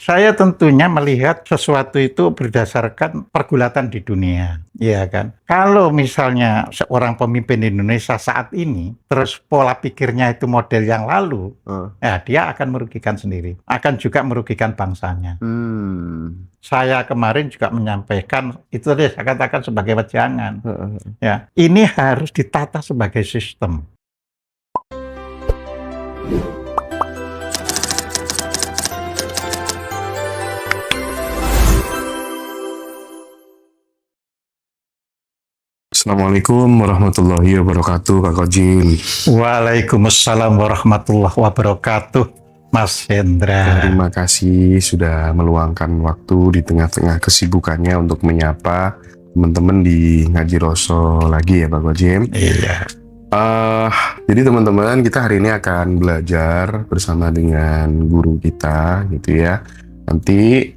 Saya tentunya melihat sesuatu itu berdasarkan pergulatan di dunia, ya kan. Kalau misalnya seorang pemimpin Indonesia saat ini, terus pola pikirnya itu model yang lalu, ya dia akan merugikan sendiri, akan juga merugikan bangsanya. Saya kemarin juga menyampaikan, itu tadi saya katakan sebagai wejangan. Ya, ini harus ditata sebagai sistem. Assalamualaikum warahmatullahi wabarakatuh, Kak Kojim. Waalaikumsalam warahmatullahi wabarakatuh, Mas Hendra. Terima kasih sudah meluangkan waktu di tengah-tengah kesibukannya untuk menyapa teman-teman di Ngaji Roso lagi ya, Pak Kojim. Iya. Jadi teman-teman, kita hari ini akan belajar bersama dengan guru kita, gitu ya. Nanti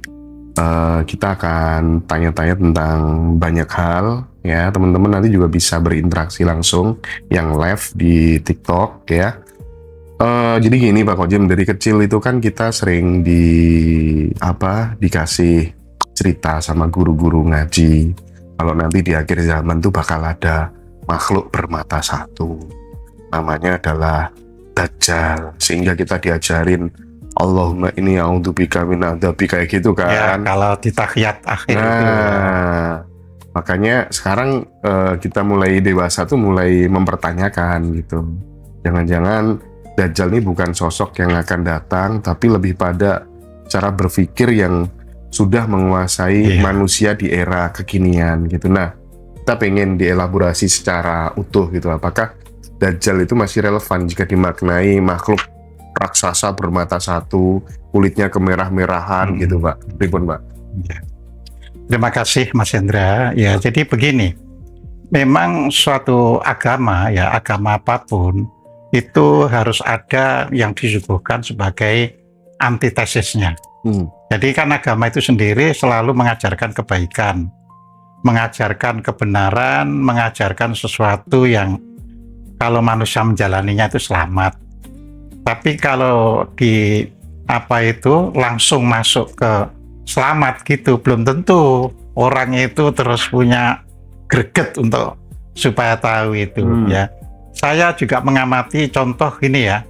kita akan tanya-tanya tentang banyak hal. Ya, teman-teman nanti juga bisa berinteraksi langsung yang live di TikTok ya. Jadi gini Pak Kojim, dari kecil itu kan kita sering dikasih cerita sama guru-guru ngaji. Kalau nanti di akhir zaman tuh bakal ada makhluk bermata satu. Namanya adalah Dajjal. Sehingga kita diajarin Allahumma inni a'udzubika min adzabi kayak gitu kan. Ya, kalau di tahiyat akhir itu. Makanya sekarang kita mulai dewasa tuh mulai mempertanyakan gitu. Jangan-jangan Dajjal ini bukan sosok yang akan datang, tapi lebih pada cara berpikir yang sudah menguasai manusia di era kekinian gitu. Nah, kita pengen dielaborasi secara utuh gitu. Apakah Dajjal itu masih relevan jika dimaknai makhluk raksasa bermata satu, kulitnya kemerah-merahan gitu, Pak? Pripun, Pak? Ya. Terima kasih Mas Hendra. Ya, jadi begini. Memang suatu agama, ya agama apapun, itu harus ada yang disuguhkan sebagai antitesisnya. Jadi kan agama itu sendiri selalu mengajarkan kebaikan, mengajarkan kebenaran, mengajarkan sesuatu yang kalau manusia menjalaninya itu selamat. Tapi kalau langsung masuk ke selamat gitu, belum tentu orang itu terus punya greget untuk supaya tahu itu ya. Saya juga mengamati contoh ini ya,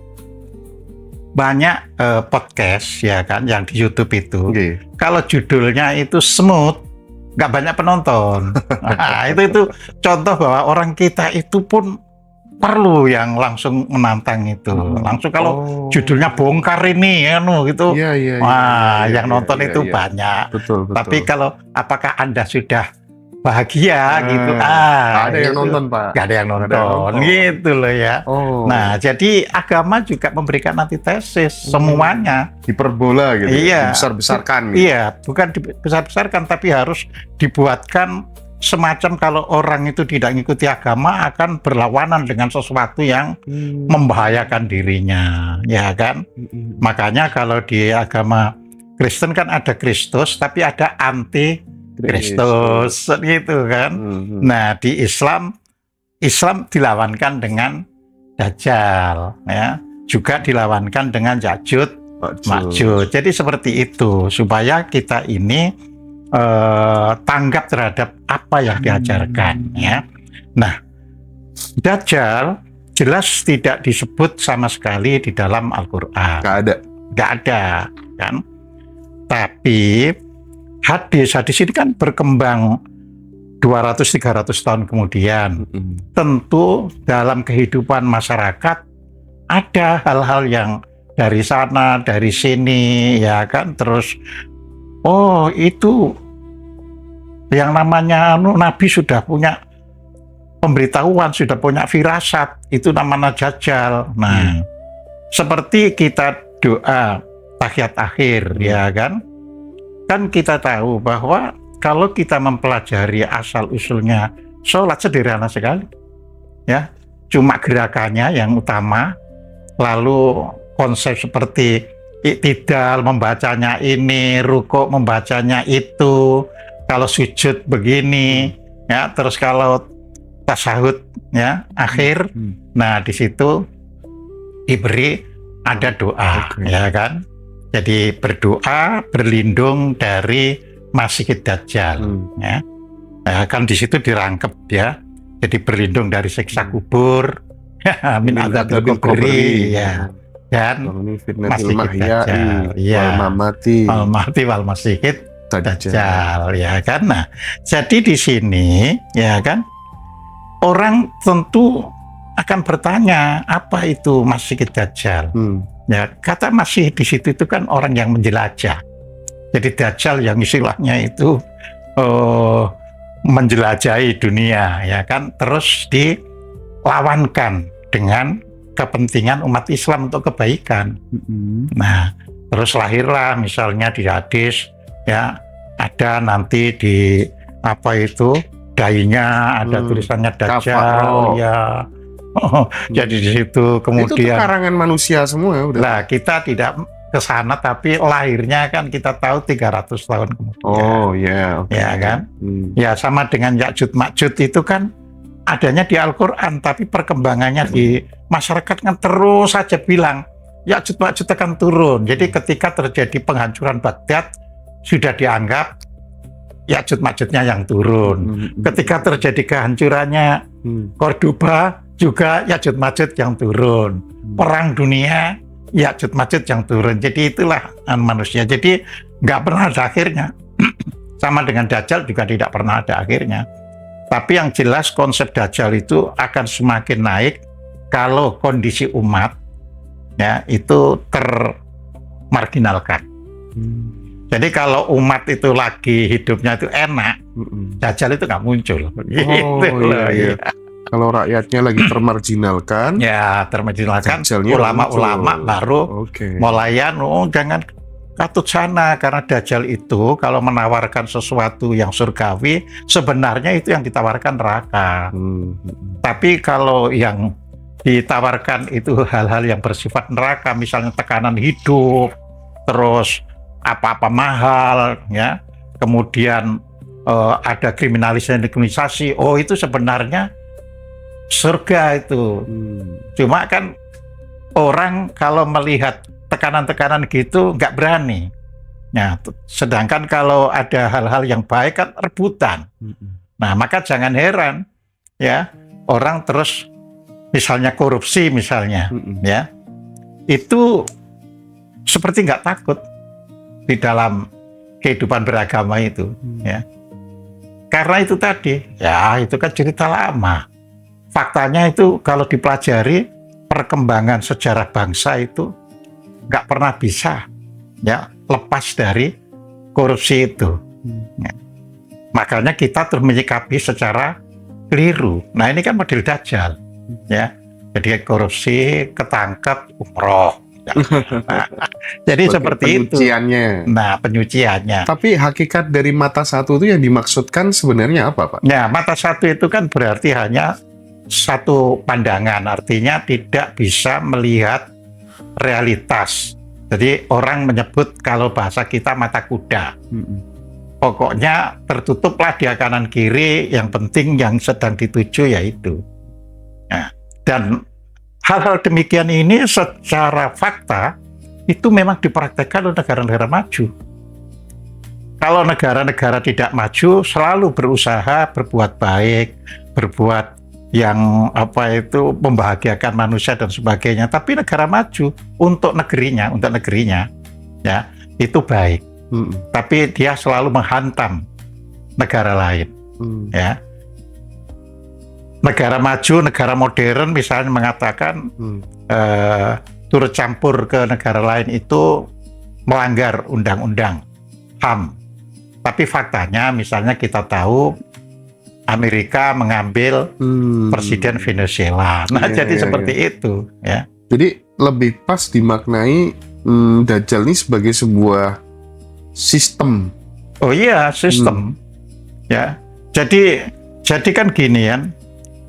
banyak podcast ya kan yang di YouTube itu. Kalau judulnya itu smooth, nggak banyak penonton. Nah, itu contoh bahwa orang kita itu pun perlu yang langsung menantang itu. Langsung kalau judulnya bongkar ini gitu. Yang nonton itu banyak. Betul. Tapi kalau apakah Anda sudah bahagia gitu? Ada yang nonton, Pak. Gak ada yang nonton. Gitu loh ya. Nah, jadi agama juga memberikan antitesis semuanya. Hiperbola gitu. Iya. Dibesar-besarkan. Gitu. Iya, bukan dibesar-besarkan tapi harus dibuatkan semacam kalau orang itu tidak mengikuti agama akan berlawanan dengan sesuatu yang membahayakan dirinya, ya kan? Makanya kalau di agama Kristen kan ada Kristus, tapi ada anti-Kristus, gitu kan? Nah, di Islam dilawankan dengan Dajjal, ya, juga dilawankan dengan Ya'juj Ma'juj. Jadi seperti itu supaya kita ini tanggap terhadap apa yang diajarkan ya. Nah, Dajjal jelas tidak disebut sama sekali di dalam Al-Quran. Nggak ada kan. Tapi hadis ini kan berkembang 200-300 tahun kemudian. Tentu dalam kehidupan masyarakat ada hal-hal yang dari sana, dari sini ya kan. Terus itu yang namanya Nabi sudah punya pemberitahuan, sudah punya firasat, itu namanya Dajjal. Nah, seperti kita doa tahiyat akhir, ya kan? Kan kita tahu bahwa kalau kita mempelajari asal-usulnya sholat sederhana sekali, ya, cuma gerakannya yang utama, lalu konsep seperti iktidal membacanya ini, rukuk membacanya itu, kalau sujud begini, ya, terus kalau tasyahud ya akhir, nah di situ diberi ada doa, ya kan? Jadi berdoa berlindung dari Masih Dajjal. Ya. Nah, kan di situ dirangkep ya. Jadi berlindung dari siksa kubur, min adzabil kubri, ya. Dan Masih Dajjal, ya. Wal Mahdi wal Masih Dajjal, ya kan. Nah, jadi di sini ya kan orang tentu akan bertanya apa itu Masih Dajjal. Ya, kata Masih di situ itu kan orang yang menjelajah. Jadi Dajjal yang istilahnya itu menjelajahi dunia, ya kan, terus dilawankan dengan kepentingan umat Islam untuk kebaikan. Nah, terus lahirlah misalnya di hadis, ya, ada nanti di apa itu dainya ada tulisannya Dajjal, ya. Jadi di situ kemudian itu karangan manusia semua udah. Lah kita tidak ke sana tapi lahirnya kan kita tahu 300 tahun kemudian. Oh ya, okay. Ya kan? Ya sama dengan Ya'juj Ma'juj itu kan adanya di Al-Qur'an tapi perkembangannya di masyarakat kan terus saja bilang Ya'juj Ma'juj akan turun. Jadi ketika terjadi penghancuran Baghdad sudah dianggap Ya'juj Ma'jujnya yang turun. Ketika terjadi kehancurannya Cordoba juga Ya'juj Ma'juj yang turun. Perang dunia Ya'juj Ma'juj yang turun. Jadi itulah manusia. Jadi nggak pernah ada akhirnya. Sama dengan Dajjal juga tidak pernah ada akhirnya. Tapi yang jelas konsep Dajjal itu akan semakin naik kalau kondisi umat ya itu termarginalkan. Jadi kalau umat itu lagi hidupnya itu enak, Dajjal itu nggak muncul. Iya. Kalau rakyatnya lagi termarginalkan, ya termarginalkan, ulama-ulama baru mulayan, jangan katut sana karena Dajjal itu kalau menawarkan sesuatu yang surgawi, sebenarnya itu yang ditawarkan neraka. Tapi kalau yang ditawarkan itu hal-hal yang bersifat neraka, misalnya tekanan hidup, terus apa-apa mahal, ya, kemudian ada kriminalisasi, oh itu sebenarnya surga itu. Cuma kan orang kalau melihat tekanan-tekanan gitu nggak berani. Nah, sedangkan kalau ada hal-hal yang baik kan rebutan. Nah, maka jangan heran ya orang terus misalnya korupsi misalnya, ya itu seperti nggak takut di dalam kehidupan beragama itu, ya. Karena itu tadi, ya itu kan cerita lama. Faktanya itu kalau dipelajari perkembangan sejarah bangsa itu nggak pernah bisa ya lepas dari korupsi itu. Ya. Makanya kita terus menyikapi secara keliru. Nah ini kan model Dajjal, ya. Jadi korupsi, ketangkep, umroh. Nah, jadi seperti penyuciannya. Itu. Nah penyuciannya. Tapi hakikat dari mata satu itu yang dimaksudkan sebenarnya apa, Pak? Ya mata satu itu kan berarti hanya satu pandangan, artinya tidak bisa melihat realitas. Jadi orang menyebut kalau bahasa kita mata kuda. Pokoknya tertutuplah dia kanan kiri, yang penting yang sedang dituju yaitu. Nah, dan hal-hal demikian ini secara fakta itu memang dipraktekkan oleh negara-negara maju. Kalau negara-negara tidak maju selalu berusaha berbuat baik, berbuat yang membahagiakan manusia dan sebagainya. Tapi negara maju untuk negerinya ya itu baik. Tapi dia selalu menghantam negara lain. Ya. Negara maju, negara modern misalnya mengatakan turut campur ke negara lain itu melanggar undang-undang HAM. Tapi faktanya misalnya kita tahu Amerika mengambil presiden Venezuela. Nah, jadi seperti itu, ya. Jadi lebih pas dimaknai Dajjal ini sebagai sebuah sistem. Oh iya, sistem. Ya. Jadi kan gini ya.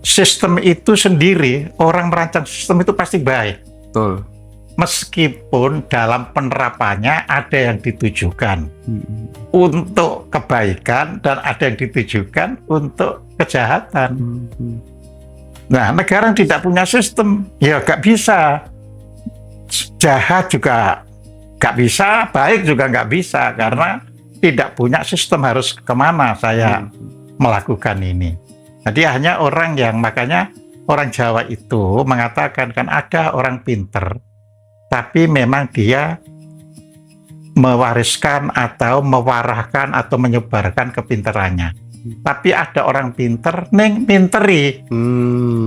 Sistem itu sendiri, orang merancang sistem itu pasti baik. Betul. Meskipun dalam penerapannya ada yang ditujukan untuk kebaikan dan ada yang ditujukan untuk kejahatan. Nah, negara yang tidak punya sistem, ya nggak bisa. Jahat juga nggak bisa, baik juga nggak bisa, karena tidak punya sistem harus kemana saya melakukan ini. Jadi hanya orang yang, makanya orang Jawa itu mengatakan kan ada orang pinter, tapi memang dia mewariskan atau mewarahkan atau menyebarkan kepinterannya. Tapi ada orang pinter neng minteri.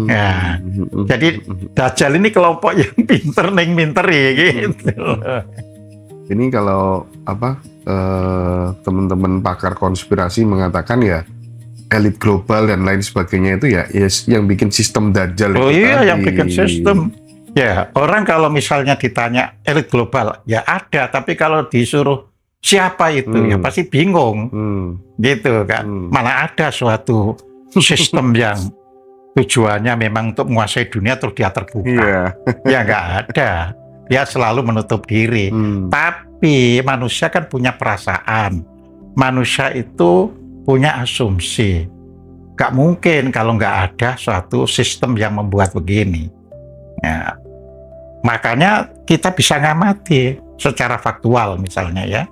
Ya. Jadi Dajjal ini kelompok yang pinter neng minteri gitu. Ini kalau teman-teman pakar konspirasi mengatakan ya elit global dan lain sebagainya itu ya yang bikin sistem Dajjal Oh itu iya, tadi. yang bikin sistem. Ya, orang kalau misalnya ditanya elit global, ya ada, tapi kalau disuruh siapa itu, ya pasti bingung. Gitu kan. Mana ada suatu sistem yang tujuannya memang untuk menguasai dunia terus dia terbuka. Iya. Ya nggak ada. Dia selalu menutup diri. Tapi manusia kan punya perasaan. Manusia itu punya asumsi. Nggak mungkin kalau nggak ada suatu sistem yang membuat begini. Ya. Makanya kita bisa ngamati secara faktual misalnya ya.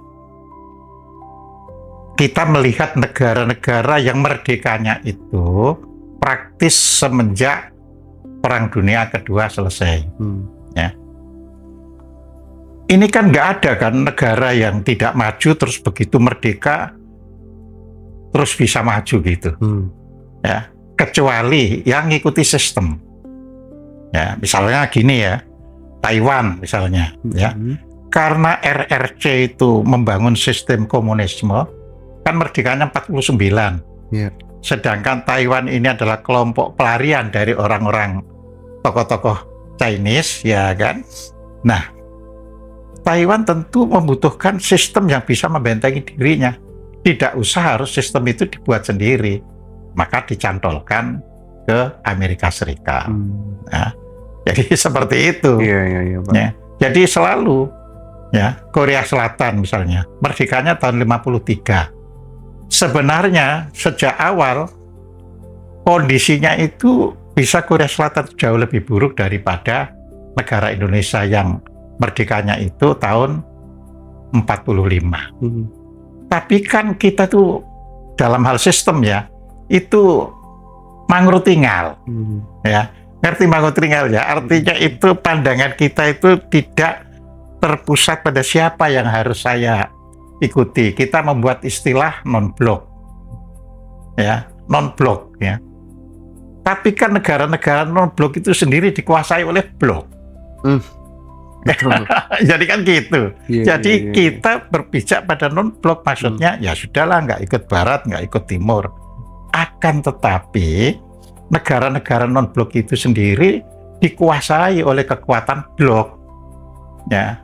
Kita melihat negara-negara yang merdekanya itu praktis semenjak Perang Dunia Kedua selesai. Ya. Ini kan nggak ada kan negara yang tidak maju terus begitu merdeka terus bisa maju gitu. Ya, kecuali yang ngikuti sistem. Ya, misalnya gini ya. Taiwan misalnya, ya, karena RRC itu membangun sistem komunisme, kan merdekanya 49. Yeah. Sedangkan Taiwan ini adalah kelompok pelarian dari orang-orang tokoh-tokoh Chinese, ya kan? Nah, Taiwan tentu membutuhkan sistem yang bisa membentengi dirinya. Tidak usah harus sistem itu dibuat sendiri, maka dicantolkan ke Amerika Serikat. Nah, jadi seperti itu. Iya, Pak. Ya. Jadi selalu ya Korea Selatan misalnya merdekanya tahun 53. Sebenarnya sejak awal kondisinya itu bisa Korea Selatan jauh lebih buruk daripada negara Indonesia yang merdekanya itu tahun 45. Tapi kan kita tuh dalam hal sistem ya itu mangrutingal. Ya. Ngerti mangrutingal ya? Artinya itu pandangan kita itu tidak terpusat pada siapa yang harus saya ikuti. Kita membuat istilah non-blok. Ya, non-blok ya. Tapi kan negara-negara non-blok itu sendiri dikuasai oleh blok. Jadi kan gitu. Jadi kita berpijak pada non-blok, maksudnya ya sudahlah, nggak ikut barat, nggak ikut timur. Akan tetapi negara-negara non-blok itu sendiri dikuasai oleh kekuatan blok. Ya.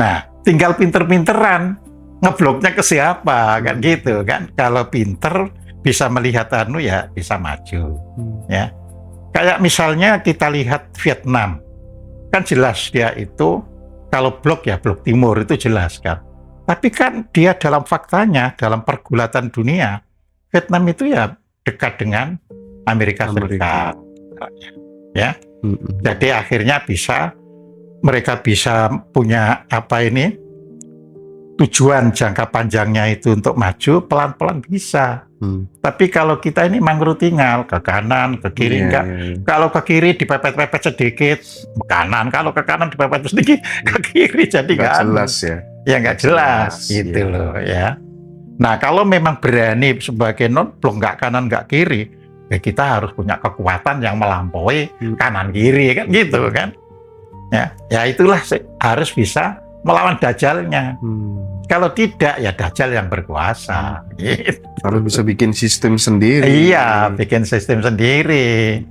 Nah, tinggal pinter-pinteran ngebloknya ke siapa kan gitu kan. Kalau pinter bisa melihat ya bisa maju. Ya. Kayak misalnya kita lihat Vietnam. Kan jelas dia itu kalau blok ya blok timur itu jelas kan. Tapi kan dia dalam faktanya dalam pergulatan dunia Vietnam itu ya dekat dengan Amerika Serikat, ya. Jadi akhirnya mereka bisa punya tujuan jangka panjangnya itu untuk maju pelan-pelan bisa. Tapi kalau kita ini mangrutingal ke kanan, ke kiri enggak. Kalau ke kiri dipepet-pepet sedikit ke kanan, kalau ke kanan dipepet sedikit ke kiri, jadi nggak jelas ya. Ya nggak jelas gitu loh ya. Nah kalau memang berani sebagai non-blok nggak kanan nggak kiri, ya kita harus punya kekuatan yang melampaui kanan kiri kan gitu kan. Ya itulah harus bisa melawan Dajjalnya. Kalau tidak ya Dajjal yang berkuasa. Gitu. Harus bisa bikin sistem sendiri. Iya, bikin sistem sendiri.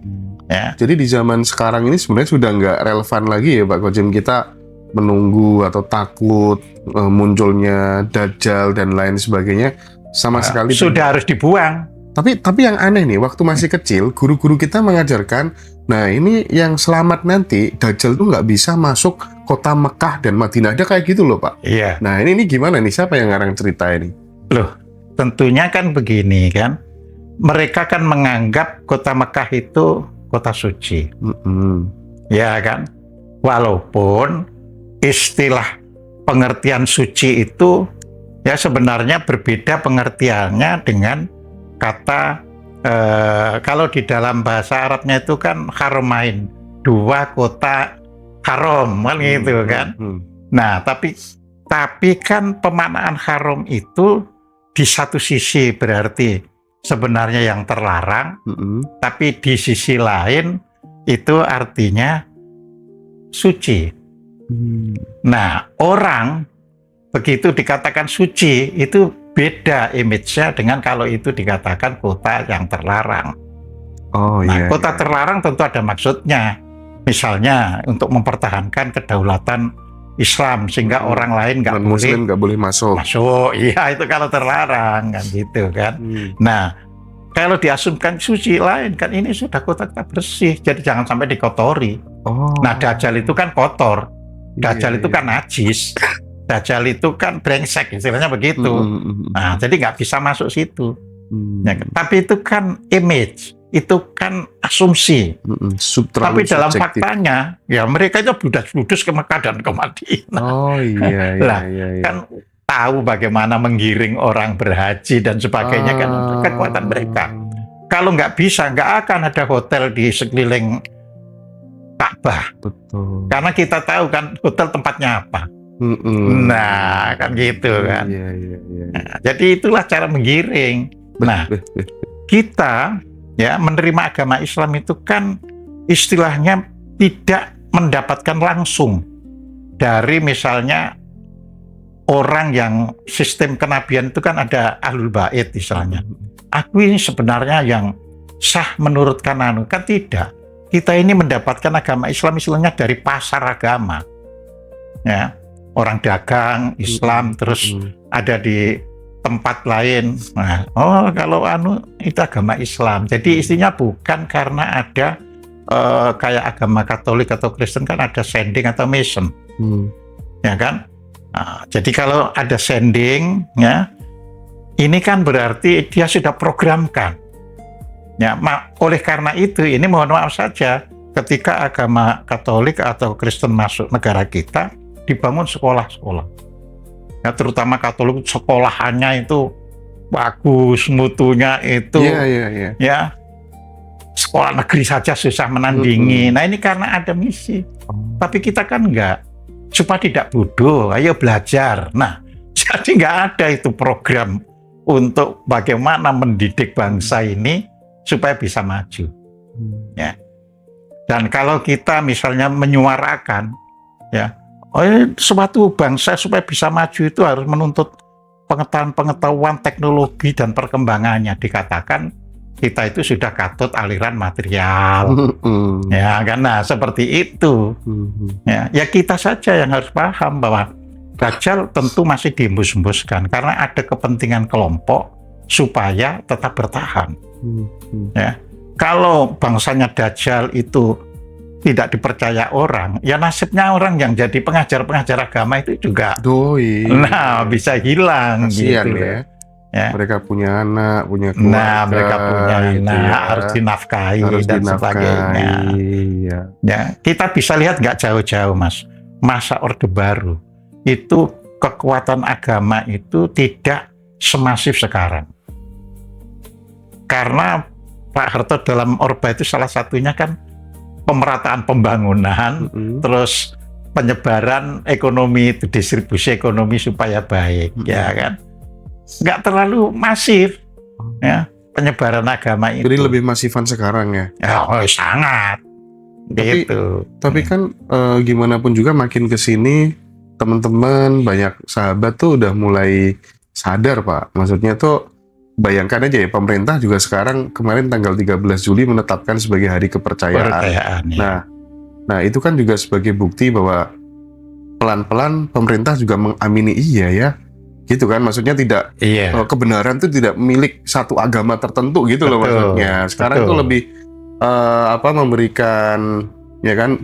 Ya. Jadi di zaman sekarang ini sebenarnya sudah nggak relevan lagi ya Pak Kojem, kita menunggu atau takut munculnya Dajjal dan lain sebagainya sama sekali. Sudah harus dibuang. Tapi yang aneh nih, waktu masih kecil, guru-guru kita mengajarkan, nah ini yang selamat nanti, Dajjal tuh nggak bisa masuk kota Mekah dan Madinah. Ada kayak gitu loh Pak. Iya. Nah ini gimana nih, siapa yang ngarang cerita ini? Loh, tentunya kan begini kan, mereka kan menganggap kota Mekah itu kota suci. Ya kan, walaupun istilah pengertian suci itu ya sebenarnya berbeda pengertiannya dengan kata kalau di dalam bahasa Arabnya itu kan haramain, 2 kota haram kan gitu kan. Nah, tapi kan pemaknaan haram itu di satu sisi berarti sebenarnya yang terlarang, tapi di sisi lain itu artinya suci. Nah, orang begitu dikatakan suci itu beda image-nya dengan kalau itu dikatakan kota yang terlarang. Kota terlarang tentu ada maksudnya. Misalnya untuk mempertahankan kedaulatan Islam sehingga orang lain Muslim nggak boleh masuk. Iya, itu kalau terlarang kan gitu kan. Nah, kalau diasumkan suci lain kan ini sudah kota bersih, jadi jangan sampai dikotori. Nah, Dajjal itu kan kotor, Dajjal itu kan najis, Dajjal itu kan brengsek, istilahnya begitu. Nah, jadi nggak bisa masuk situ. Ya, tapi itu kan image, itu kan asumsi. Tapi dalam subjektif. Faktanya, ya mereka itu bludas-bludus ke Mekah dan ke Madinah. Kan tahu bagaimana menggiring orang berhaji dan sebagainya kan kekuatan mereka. Kalau nggak bisa, nggak akan ada hotel di sekeliling Ka'bah. Betul. Karena kita tahu kan hotel tempatnya apa. Nah, kan gitu kan. Nah, jadi itulah cara menggiring. Nah, kita ya menerima agama Islam itu kan istilahnya tidak mendapatkan langsung dari misalnya orang yang sistem kenabian itu kan ada ahlul bait istilahnya. Aku ini sebenarnya yang sah menurut kanan, kan tidak. Kita ini mendapatkan agama Islam istilahnya dari pasar agama. Ya, orang dagang Islam terus ada di tempat lain. Nah, kalau itu agama Islam. Jadi istinya bukan karena ada kayak agama Katolik atau Kristen kan ada sending atau mission. Ya kan? Nah, jadi kalau ada sending ya, ini kan berarti dia sudah programkan. Ya, oleh karena itu ini mohon maaf saja ketika agama Katolik atau Kristen masuk negara kita dibangun sekolah-sekolah. Ya, terutama Katolik sekolahannya itu bagus, mutunya itu ya sekolah negeri saja susah menandingi. Nah, ini karena ada misi. Tapi kita kan enggak, supaya tidak bodoh, ayo belajar. Nah, jadi nggak ada itu program untuk bagaimana mendidik bangsa ini supaya bisa maju. Ya. Dan kalau kita misalnya menyuarakan ya, suatu bangsa supaya bisa maju itu harus menuntut pengetahuan teknologi dan perkembangannya. Dikatakan kita itu sudah katut aliran material. Ya, karena seperti itu. Ya kita saja yang harus paham bahwa Dajjal tentu masih dihembus-hembuskan karena ada kepentingan kelompok supaya tetap bertahan. Ya, kalau bangsanya Dajjal itu tidak dipercaya orang, ya nasibnya orang yang jadi pengajar-pengajar agama itu juga bisa hilang. Kasian, gitu ya. Mereka punya anak, punya keluarga. Nah, mereka punya anak, harus dinafkahi dan sebagainya. Ya, kita bisa lihat nggak jauh-jauh, Mas. Masa Orde Baru itu kekuatan agama itu tidak semasif sekarang. Karena Pak Harto dalam Orba itu salah satunya kan pemerataan pembangunan, terus penyebaran ekonomi itu, distribusi ekonomi supaya baik, ya kan? Nggak terlalu masif, ya penyebaran agama itu. Jadi lebih masifan sekarang ya? Sangat. Gitu. Tapi kan gimana pun juga makin kesini teman-teman banyak sahabat tuh udah mulai sadar Pak. Maksudnya tuh bayangkan aja ya, pemerintah juga sekarang kemarin tanggal 13 Juli menetapkan sebagai hari kepercayaan. Ya. Nah itu kan juga sebagai bukti bahwa pelan-pelan pemerintah juga mengamini ya. Gitu kan, maksudnya tidak kebenaran itu tidak milik satu agama tertentu gitu loh maksudnya. Sekarang itu lebih memberikan ya kan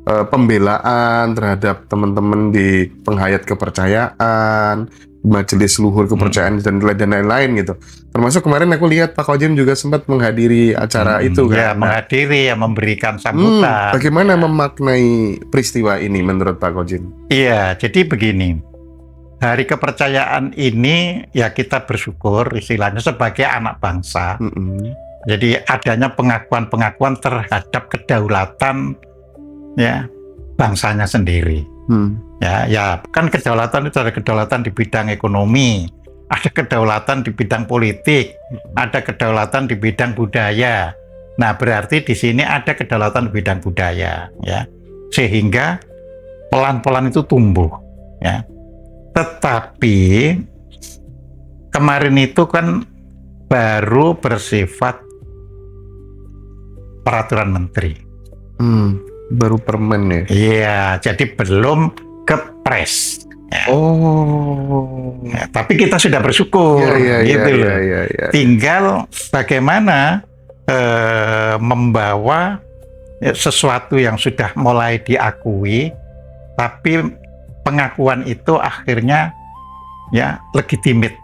pembelaan terhadap teman-teman di penghayat kepercayaan, majelis luhur kepercayaan dan lain-lain gitu. Termasuk kemarin aku lihat Pak Kojem juga sempat menghadiri acara itu kan. Ya, menghadiri, ya, memberikan sambutan. Bagaimana memaknai peristiwa ini menurut Pak Kojem? Iya, jadi begini. Hari kepercayaan ini ya kita bersyukur istilahnya sebagai anak bangsa. Jadi adanya pengakuan-pengakuan terhadap kedaulatan ya bangsanya sendiri. Ya kan kedaulatan itu ada kedaulatan di bidang ekonomi, ada kedaulatan di bidang politik, ada kedaulatan di bidang budaya. Nah, berarti di sini ada kedaulatan di bidang budaya, ya, sehingga pelan-pelan itu tumbuh, ya. Tetapi kemarin itu kan baru bersifat peraturan menteri. Baru permen ya? Iya, jadi belum kepres. Ya. Ya, tapi kita sudah bersyukur, gitu loh. Tinggal bagaimana membawa sesuatu yang sudah mulai diakui, tapi pengakuan itu akhirnya ya legitimate.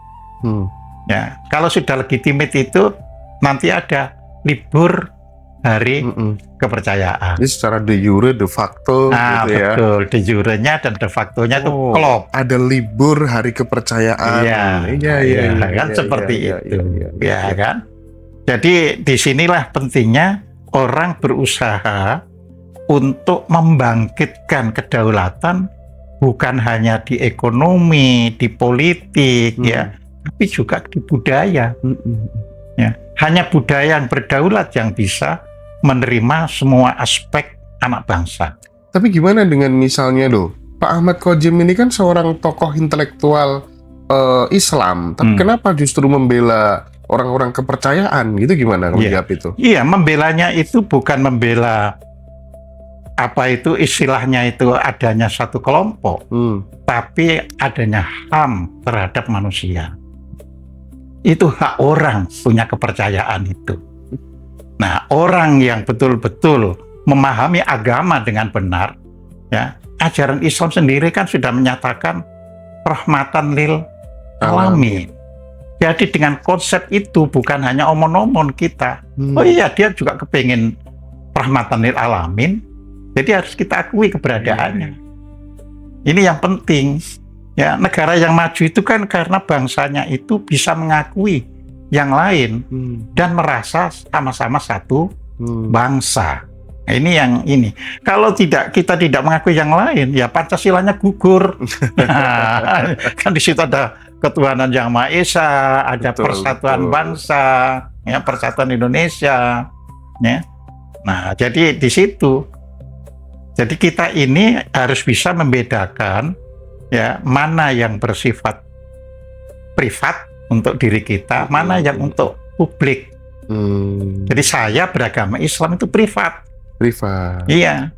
Ya, kalau sudah legitimate itu nanti ada libur hari kepercayaan. Jadi secara de jure, de facto gitu ya. Betul, de jurenya dan de factonya itu klop. Ada libur hari kepercayaan. Iya, kan seperti itu. Ya kan. Jadi disinilah pentingnya orang berusaha untuk membangkitkan kedaulatan bukan hanya di ekonomi, di politik, ya, tapi juga di budaya. Ya, hanya budaya yang berdaulat yang bisa menerima semua aspek anak bangsa. Tapi gimana dengan misalnya Pak Ahmad Kojem ini kan seorang tokoh intelektual Islam, tapi kenapa justru membela orang-orang kepercayaan gitu, gimana menjawab itu? Iya, membelanya itu bukan membela apa itu istilahnya itu adanya satu kelompok, tapi adanya HAM terhadap manusia. Itu hak orang punya kepercayaan itu. Nah, orang yang betul-betul memahami agama dengan benar, ya, ajaran Islam sendiri kan sudah menyatakan rahmatan lil alamin. Jadi dengan konsep itu bukan hanya omon-omon kita. Oh iya, dia juga kepingin rahmatan lil alamin. Jadi harus kita akui keberadaannya. Ini yang penting. Ya, negara yang maju itu kan karena bangsanya itu bisa mengakui yang lain dan merasa sama-sama satu bangsa. Nah, ini yang ini. Kalau kita tidak mengakui yang lain, ya Pancasilanya gugur. Kan di situ ada ketuhanan yang Maha Esa, ada persatuan bangsa, ya, persatuan Indonesia, ya. Nah, jadi di situ. Jadi kita ini harus bisa membedakan ya mana yang bersifat privat untuk diri kita, mana yang untuk publik. Jadi saya beragama Islam itu privat. Iya.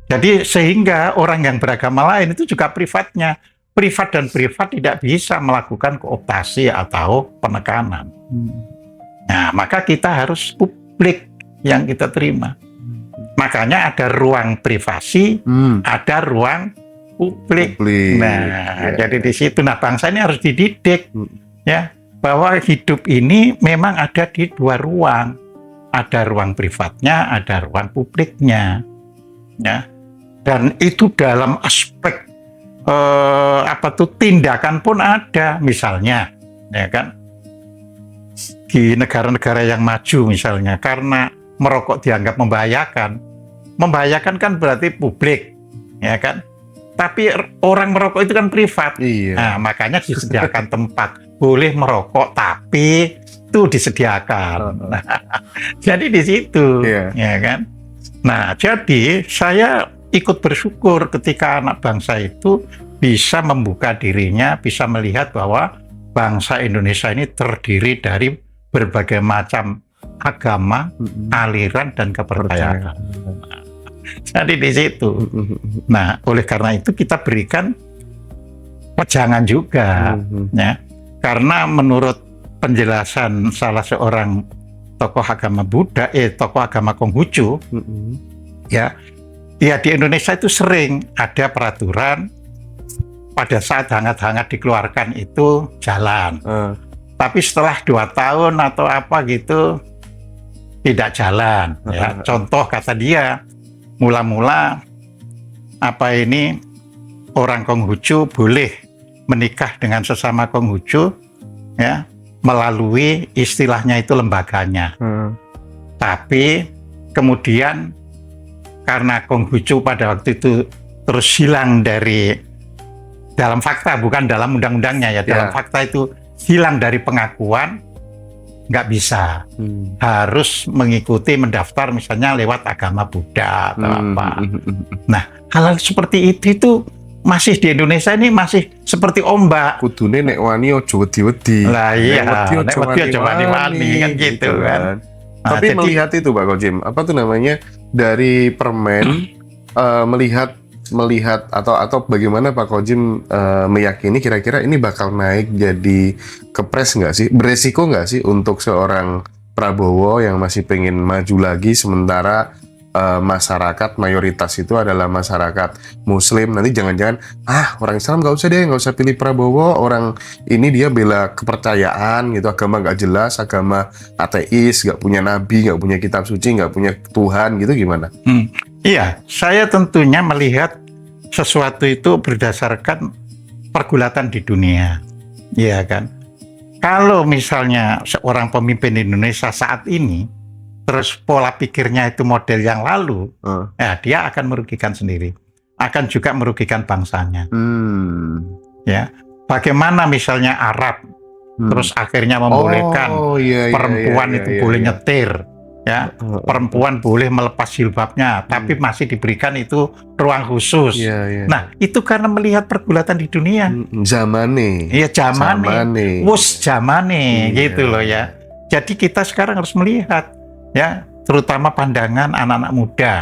Jadi sehingga orang yang beragama lain itu juga privatnya. Privat dan privat tidak bisa melakukan kooptasi atau penekanan. Nah, maka kita harus publik yang kita terima. Makanya ada ruang privasi, ada ruang publik. Nah, jadi di situ, nah, bangsa ini harus dididik, ya, bahwa hidup ini memang ada di dua ruang, ada ruang privatnya, ada ruang publiknya, ya, dan itu dalam aspek tindakan pun ada, misalnya, ya kan, di negara-negara yang maju misalnya, karena merokok dianggap membahayakan kan berarti publik, ya kan. Tapi orang merokok itu kan privat. Nah, makanya disediakan tempat. Boleh merokok, tapi itu disediakan. Nah, jadi di situ, ya kan. Nah, jadi saya ikut bersyukur ketika anak bangsa itu bisa membuka dirinya, bisa melihat bahwa bangsa Indonesia ini terdiri dari berbagai macam agama, aliran, dan kepercayaan. Jadi di situ. Nah, oleh karena itu kita berikan wejangan juga, ya. Karena menurut penjelasan salah seorang tokoh agama Buddha, tokoh agama Konghucu, ya di Indonesia itu sering ada peraturan pada saat hangat-hangat dikeluarkan itu jalan. Tapi setelah 2 tahun atau apa gitu tidak jalan. Ya. Contoh kata dia, mula-mula orang Konghucu boleh menikah dengan sesama Konghucu, ya, melalui istilahnya itu lembaganya. Tapi kemudian karena Konghucu pada waktu itu terus hilang dari dalam fakta, bukan dalam undang-undangnya ya, dalam fakta itu hilang dari pengakuan, nggak bisa, harus mengikuti mendaftar misalnya lewat agama Buddha atau apa. Nah, hal-hal seperti itu masih di Indonesia ini masih seperti ombak. Kudune nek wani ojo wedi-wedi. Lah iya, nek wedi ojo wani-wani kan gitu kan. Nah, tapi melihat itu Pak Kojim, apa tuh namanya, dari permen melihat atau bagaimana Pak Kojim meyakini kira-kira ini bakal naik jadi kepres nggak sih, beresiko nggak sih untuk seorang Prabowo yang masih pengen maju lagi, sementara masyarakat mayoritas itu adalah masyarakat Muslim. Nanti jangan-jangan orang Islam nggak usah pilih Prabowo, orang ini dia bela kepercayaan gitu, agama nggak jelas, agama ateis, nggak punya nabi, nggak punya kitab suci, nggak punya Tuhan gitu, gimana? Iya, saya tentunya melihat sesuatu itu berdasarkan pergulatan di dunia, iya kan. Kalau misalnya seorang pemimpin Indonesia saat ini, terus pola pikirnya itu model yang lalu, ya dia akan merugikan sendiri, akan juga merugikan bangsanya. Ya, bagaimana misalnya Arab, terus akhirnya membolehkan perempuan itu boleh nyetir. Ya, perempuan boleh melepas jilbabnya, tapi masih diberikan itu ruang khusus. Nah, itu karena melihat pergulatan di dunia. Zamane. Iya, zamane. Zamane, gitu loh ya. Jadi kita sekarang harus melihat, ya, terutama pandangan anak-anak muda.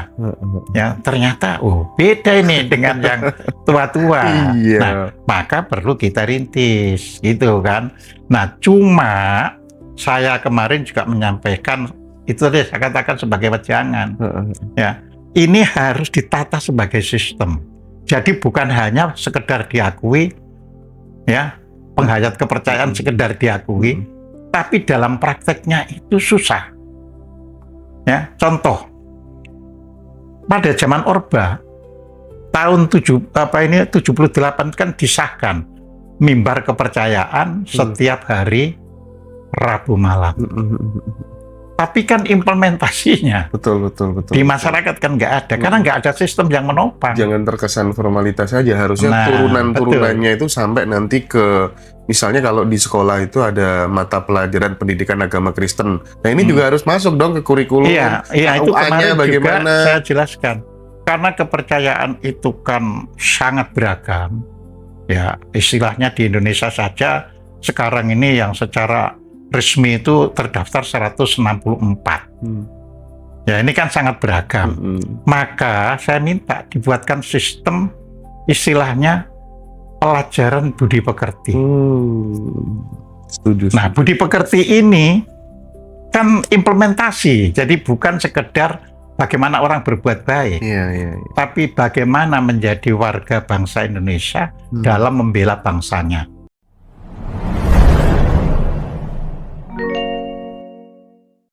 Ya, ternyata beda ini dengan yang tua-tua. Nah, maka perlu kita rintis, gitu kan. Nah, cuma saya kemarin juga menyampaikan itu tadi saya katakan sebagai wejangan. Ya, ini harus ditata sebagai sistem. Jadi bukan hanya sekedar diakui, ya, penghayat kepercayaan sekedar diakui, tapi dalam prakteknya itu susah. Ya, contoh pada zaman Orba tahun 78 kan disahkan mimbar kepercayaan setiap hari Rabu malam. Tapi kan implementasinya betul di masyarakat kan nggak ada, karena nggak ada sistem yang menopang. Jangan terkesan formalitas saja, harusnya turunan-turunannya itu sampai nanti ke, misalnya kalau di sekolah itu ada mata pelajaran pendidikan agama Kristen, nah ini juga harus masuk dong ke kurikulum. Iya, itu kemarin bagaimana juga saya jelaskan, karena kepercayaan itu kan sangat beragam. Ya, istilahnya di Indonesia saja sekarang ini yang secara resmi itu terdaftar 164. Ya, ini kan sangat beragam. Maka saya minta dibuatkan sistem istilahnya pelajaran budi pekerti. Setuju. Nah, budi pekerti ini kan implementasi, jadi bukan sekedar bagaimana orang berbuat baik, tapi bagaimana menjadi warga bangsa Indonesia dalam membela bangsanya.